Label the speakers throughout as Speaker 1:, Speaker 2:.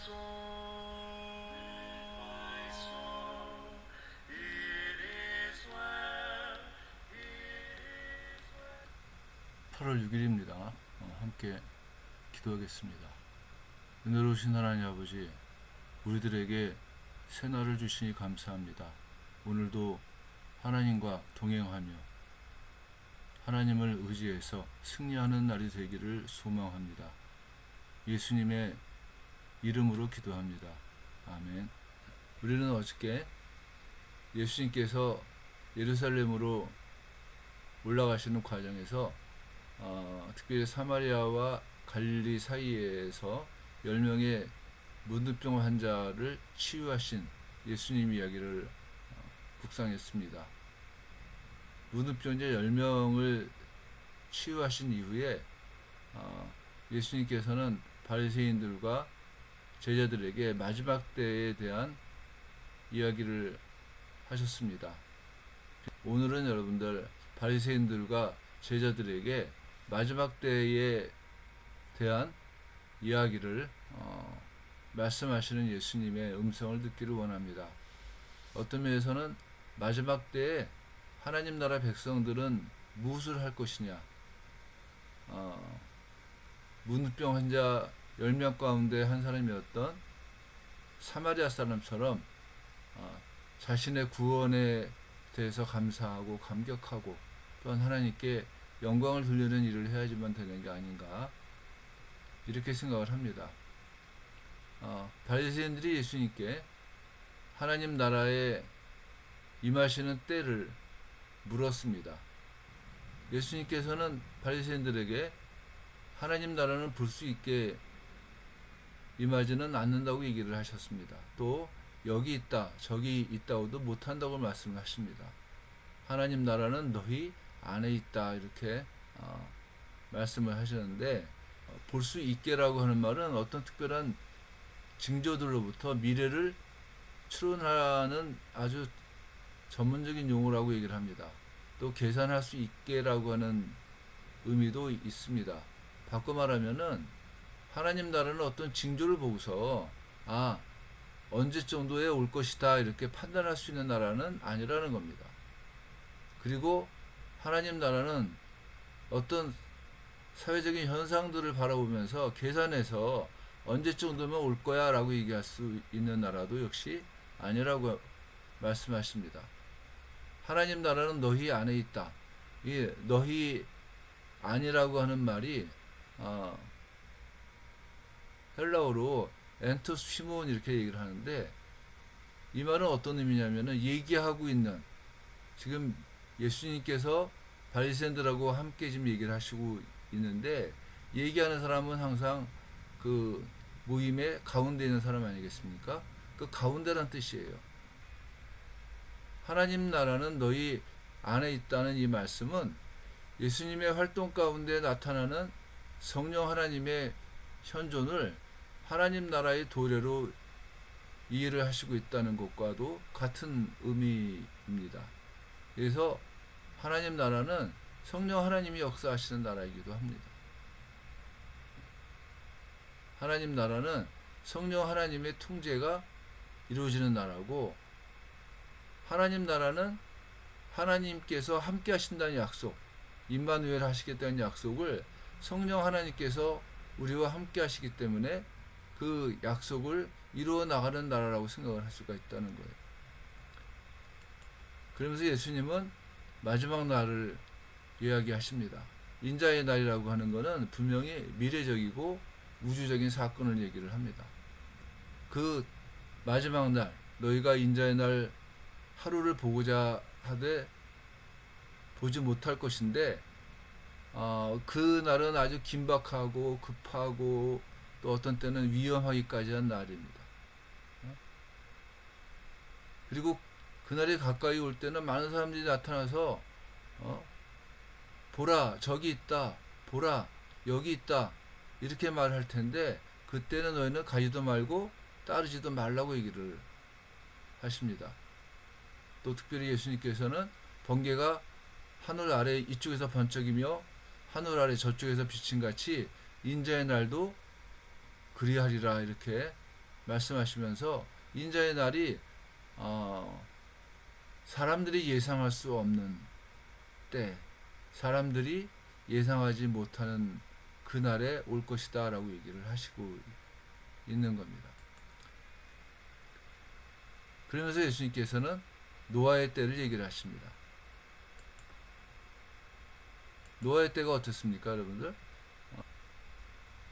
Speaker 1: (8월 6일입니다) 함께 기도하겠습니다. 은혜로우신 하나님 아버지, 우리들에게 새날을 주시니 감사합니다. 오늘도 하나님과 동행하며 하나님을 의지해서 승리하는 날이 되기를 소망합니다. 예수님의 이름으로 기도합니다. 아멘. 우리는 어저께 예수님께서 예루살렘으로 올라가시는 과정에서 특별히 사마리아와 갈릴리 사이에서 10명의 문둥병 환자를 치유하신 예수님 이야기를 묵상했습니다. 문둥병자 10명을 치유하신 이후에 예수님께서는 바리새인들과 제자들에게 마지막 때에 대한 이야기를 하셨습니다. 오늘은 여러분들 바리새인들과 제자들에게 마지막 때에 대한 이야기를 말씀하시는 예수님의 음성을 듣기를 원합니다. 어떤 면에서는 마지막 때에 하나님 나라 백성들은 무엇을 할 것이냐, 문둥병 환자 10명 가운데 한 사람이었던 사마리아 사람처럼 자신의 구원에 대해서 감사하고 감격하고 또한 하나님께 영광을 돌리는 일을 해야지만 되는 게 아닌가, 이렇게 생각을 합니다. 바리새인들이 예수님께 하나님 나라에 임하시는 때를 물었습니다. 예수님께서는 바리새인들에게 하나님 나라는 볼 수 있게 임하지는 않는다고 얘기를 하셨습니다. 또 여기 있다 저기 있다고도 못한다고 말씀하십니다. 하나님 나라는 너희 안에 있다, 이렇게 말씀을 하셨는데, 볼 수 있게라고 하는 말은 어떤 특별한 징조들로부터 미래를 추론하는 아주 전문적인 용어라고 얘기를 합니다. 또 계산할 수 있게라고 하는 의미도 있습니다. 바꿔 말하면은 하나님 나라는 어떤 징조를 보고서 언제 정도에 올 것이다, 이렇게 판단할 수 있는 나라는 아니라는 겁니다. 그리고 하나님 나라는 어떤 사회적인 현상들을 바라보면서 계산해서 언제 정도면 올 거야 라고 얘기할 수 있는 나라도 역시 아니라고 말씀하십니다. 하나님 나라는 너희 안에 있다. 이 너희 안이라고 하는 말이 헬라어로 엔토스 피몬 이렇게 얘기를 하는데, 이 말은 어떤 의미냐면은 얘기하고 있는, 지금 예수님께서 바리새인들하고 함께 지금 얘기를 하시고 있는데, 얘기하는 사람은 항상 그 모임의 가운데 있는 사람 아니겠습니까? 그 가운데란 뜻이에요. 하나님 나라는 너희 안에 있다는 이 말씀은 예수님의 활동 가운데 나타나는 성령 하나님의 현존을 하나님 나라의 도래로 이해를 하시고 있다는 것과도 같은 의미입니다. 그래서 하나님 나라는 성령 하나님이 역사하시는 나라이기도 합니다. 하나님 나라는 성령 하나님의 통제가 이루어지는 나라고, 하나님 나라는 하나님께서 함께 하신다는 약속, 임마누엘 하시겠다는 약속을 성령 하나님께서 우리와 함께 하시기 때문에 그 약속을 이루어 나가는 나라라고 생각을 할 수가 있다는 거예요. 그러면서 예수님은 마지막 날을 이야기하십니다. 인자의 날이라고 하는 것은 분명히 미래적이고 우주적인 사건을 얘기를 합니다. 그 마지막 날, 너희가 인자의 날 하루를 보고자 하되 보지 못할 것인데, 그 날은 아주 긴박하고 급하고 또 어떤 때는 위험하기까지 한 날입니다. 그리고 그날이 가까이 올 때는 많은 사람들이 나타나서 보라 저기 있다, 보라 여기 있다, 이렇게 말할 텐데, 그때는 너희는 가지도 말고 따르지도 말라고 얘기를 하십니다. 또 특별히 예수님께서는 번개가 하늘 아래 이쪽에서 번쩍이며 하늘 아래 저쪽에서 비친 같이 인자의 날도 그리하리라, 이렇게 말씀하시면서 인자의 날이 사람들이 예상할 수 없는 때, 사람들이 예상하지 못하는 그날에 올 것이다 라고 얘기를 하시고 있는 겁니다. 그러면서 예수님께서는 노아의 때를 얘기를 하십니다. 노아의 때가 어떻습니까, 여러분들?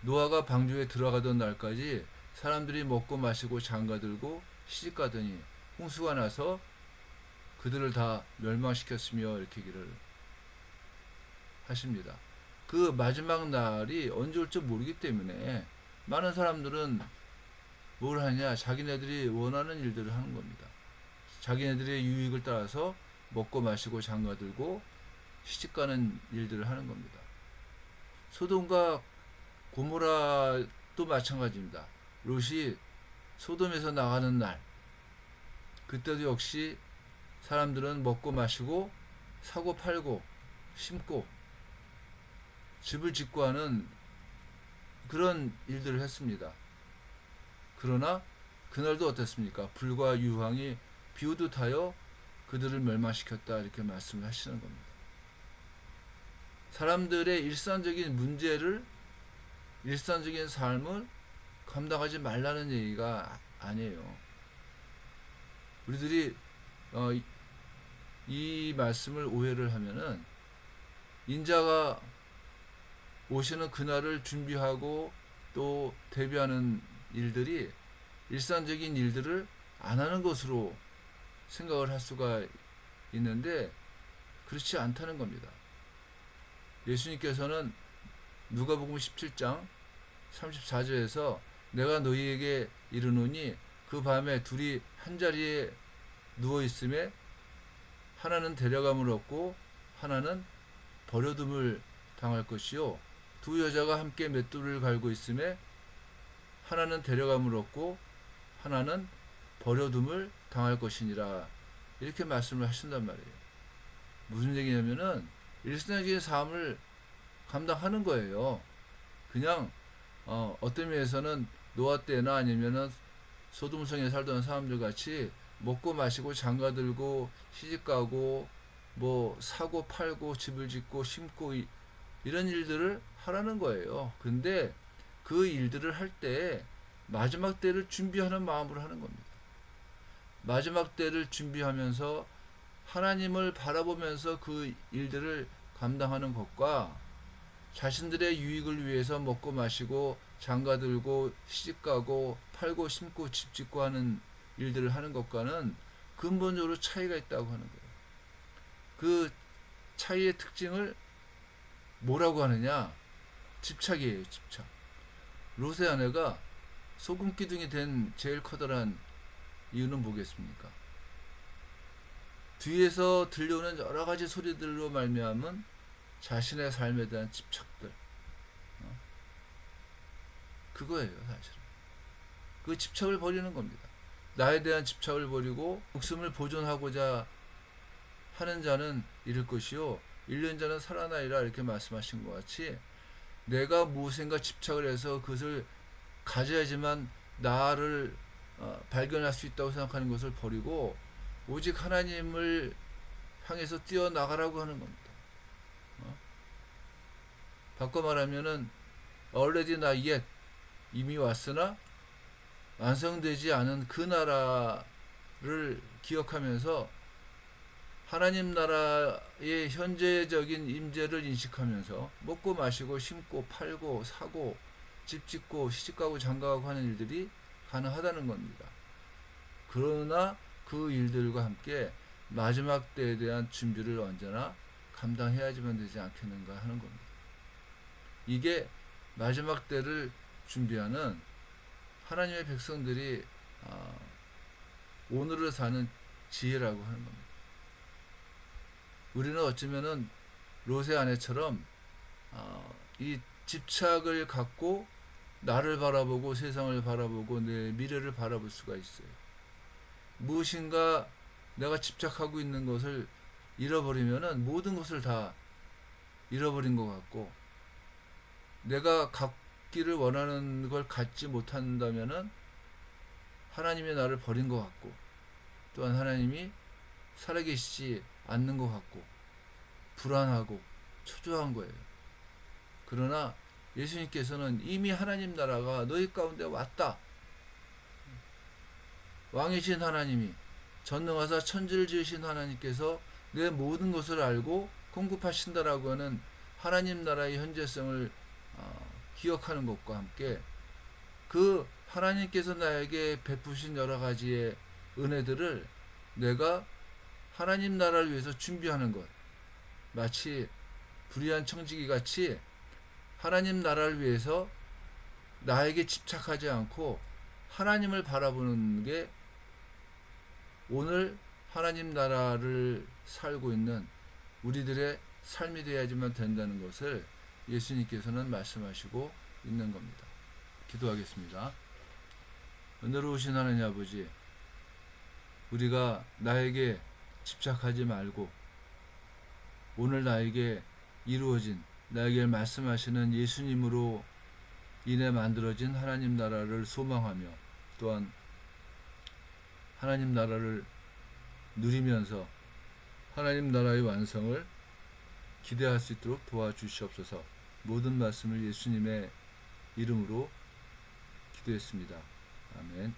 Speaker 1: 노아가 방주에 들어가던 날까지 사람들이 먹고 마시고 장가들고 시집가더니 홍수가 나서 그들을 다 멸망시켰으며 이렇게 얘기를 하십니다. 그 마지막 날이 언제 올지 모르기 때문에 많은 사람들은 뭘 하냐, 자기네들이 원하는 일들을 하는 겁니다. 자기네들의 유익을 따라서 먹고 마시고 장가들고 시집가는 일들을 하는 겁니다. 소돔과 고모라도 마찬가지입니다. 롯이 소돔에서 나가는 날, 그때도 역시 사람들은 먹고 마시고 사고 팔고 심고 집을 짓고 하는 그런 일들을 했습니다. 그러나 그날도 어땠습니까? 불과 유황이 비오듯 하여 그들을 멸망시켰다 이렇게 말씀을 하시는 겁니다. 사람들의 일상적인 문제를, 일상적인 삶을 감당하지 말라는 얘기가 아니에요. 우리들이 이 말씀을 오해를 하면은 인자가 오시는 그날을 준비하고 또 대비하는 일들이 일상적인 일들을 안 하는 것으로 생각을 할 수가 있는데 그렇지 않다는 겁니다. 예수님께서는 누가복음 17장 34절에서 내가 너희에게 이르노니 그 밤에 둘이 한 자리에 누워 있음에 하나는 데려감을 얻고 하나는 버려둠을 당할 것이요 두 여자가 함께 맷돌을 갈고 있음에 하나는 데려감을 얻고 하나는 버려둠을 당할 것이니라 이렇게 말씀을 하신단 말이에요. 무슨 얘기냐면은 일상적인 삶을 감당하는 거예요. 그냥 어떤 면에서는 노아 때나 아니면은 소돔성에 살던 사람들 같이 먹고 마시고 장가들고 시집가고 뭐 사고 팔고 집을 짓고 심고 이런 일들을 하라는 거예요. 근데 그 일들을 할 때 마지막 때를 준비하는 마음으로 하는 겁니다. 마지막 때를 준비하면서 하나님을 바라보면서 그 일들을 감당하는 것과 자신들의 유익을 위해서 먹고 마시고 장가들고 시집가고 팔고 심고 집 짓고 하는 일들을 하는 것과는 근본적으로 차이가 있다고 하는 거예요. 그 차이의 특징을 뭐라고 하느냐? 집착이에요, 집착. 롯의 아내가 소금 기둥이 된 제일 커다란 이유는 뭐겠습니까? 뒤에서 들려오는 여러 가지 소리들로 말미암은 자신의 삶에 대한 집착들, 그거예요, 사실은. 그 집착을 버리는 겁니다. 나에 대한 집착을 버리고 목숨을 보존하고자 하는 자는 잃을 것이요 잃는 자는 살아나리라 이렇게 말씀하신 것 같이 내가 무엇인가 집착을 해서 그것을 가져야지만 나를 발견할 수 있다고 생각하는 것을 버리고 오직 하나님을 향해서 뛰어나가라고 하는 겁니다. 바꿔 말하면은 already not yet, 이미 왔으나 완성되지 않은 그 나라를 기억하면서 하나님 나라의 현재적인 임재를 인식하면서 먹고 마시고 심고 팔고 사고 집 짓고 시집가고 장가가고 하는 일들이 가능하다는 겁니다. 그러나 그 일들과 함께 마지막 때에 대한 준비를 언제나 감당해야지만 되지 않겠는가 하는 겁니다. 이게 마지막 때를 준비하는 하나님의 백성들이 오늘을 사는 지혜라고 하는 겁니다. 우리는 어쩌면은 롯의 아내처럼 이 집착을 갖고 나를 바라보고 세상을 바라보고 내 미래를 바라볼 수가 있어요. 무엇인가 내가 집착하고 있는 것을 잃어버리면은 모든 것을 다 잃어버린 것 같고 내가 갖기를 원하는 걸 갖지 못한다면은 하나님이 나를 버린 것 같고, 또한 하나님이 살아계시지 않는 것 같고, 불안하고 초조한 거예요. 그러나 예수님께서는 이미 하나님 나라가 너희 가운데 왔다. 왕이신 하나님이, 전능하사 천지를 지으신 하나님께서 내 모든 것을 알고 공급하신다라고 하는 하나님 나라의 현재성을 기억하는 것과 함께, 그 하나님께서 나에게 베푸신 여러 가지의 은혜들을 내가 하나님 나라를 위해서 준비하는 것, 마치 불의한 청지기 같이 하나님 나라를 위해서 나에게 집착하지 않고 하나님을 바라보는 게 오늘 하나님 나라를 살고 있는 우리들의 삶이 되어야지만 된다는 것을 예수님께서는 말씀하시고 있는 겁니다. 기도하겠습니다. 은혜로우신 하나님 아버지, 우리가 나에게 집착하지 말고 오늘 나에게 이루어진, 나에게 말씀하시는 예수님으로 인해 만들어진 하나님 나라를 소망하며, 또한 하나님 나라를 누리면서 하나님 나라의 완성을 기대할 수 있도록 도와주시옵소서. 모든 말씀을 예수님의 이름으로 기도했습니다. 아멘.